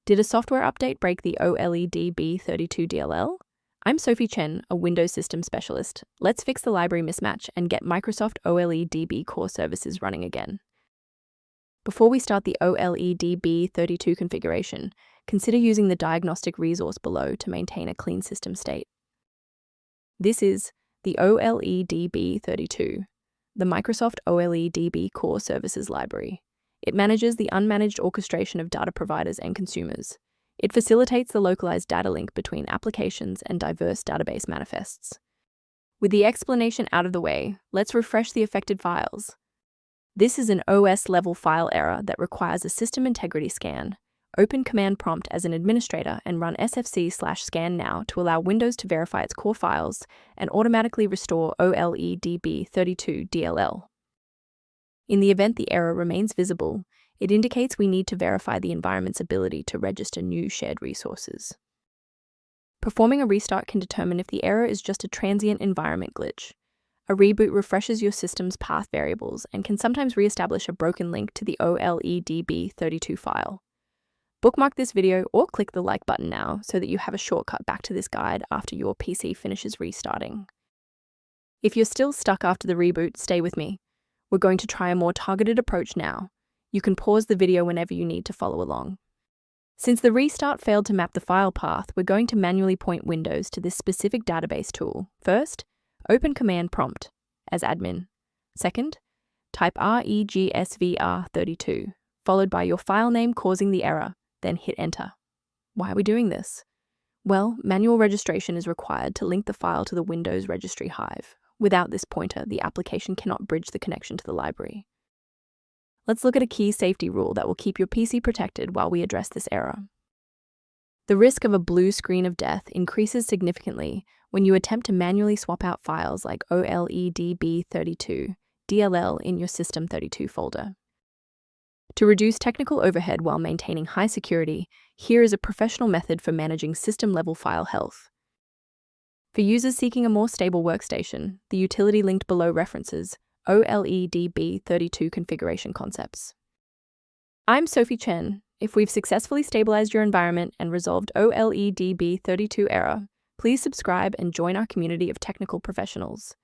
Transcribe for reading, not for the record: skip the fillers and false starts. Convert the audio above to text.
Did a software update break the oledb32.dll? I'm Sophie Chen, a Windows system specialist. Let's fix the library mismatch and get Microsoft oledb core services running again. Before we start the oledb32 configuration, consider using the diagnostic resource below to maintain a clean system state. This is the oledb32, the Microsoft oledb core services library. It manages the unmanaged orchestration of data providers and consumers. It facilitates the localized data link between applications and diverse database manifests. With the explanation out of the way, let's refresh the affected files. This is an OS-level file error that requires a system integrity scan. Open command prompt as an administrator and run sfc/scan now to allow Windows to verify its core files and automatically restore oledb32.dll. In the event the error remains visible, it indicates we need to verify the environment's ability to register new shared resources. Performing a restart can determine if the error is just a transient environment glitch. A reboot refreshes your system's path variables and can sometimes re-establish a broken link to the oledb32 file. Bookmark this video or click the like button now so that you have a shortcut back to this guide after your PC finishes restarting. If you're still stuck after the reboot, stay with me. We're going to try a more targeted approach now. You can pause the video whenever you need to follow along. Since the restart failed to map the file path, we're going to manually point Windows to this specific database tool. First, open command prompt as admin. Second, type regsvr32, followed by your file name causing the error, then hit enter. Why are we doing this? Well, manual registration is required to link the file to the Windows registry hive. Without this pointer, the application cannot bridge the connection to the library. Let's look at a key safety rule that will keep your PC protected while we address this error. The risk of a blue screen of death increases significantly when you attempt to manually swap out files like oledb32.dll in your System32 folder. To reduce technical overhead while maintaining high security, here is a professional method for managing system-level file health. For users seeking a more stable workstation, the utility linked below references oledb32 configuration concepts. I'm Sophie Chen. If we've successfully stabilized your environment and resolved oledb32 error, please subscribe and join our community of technical professionals.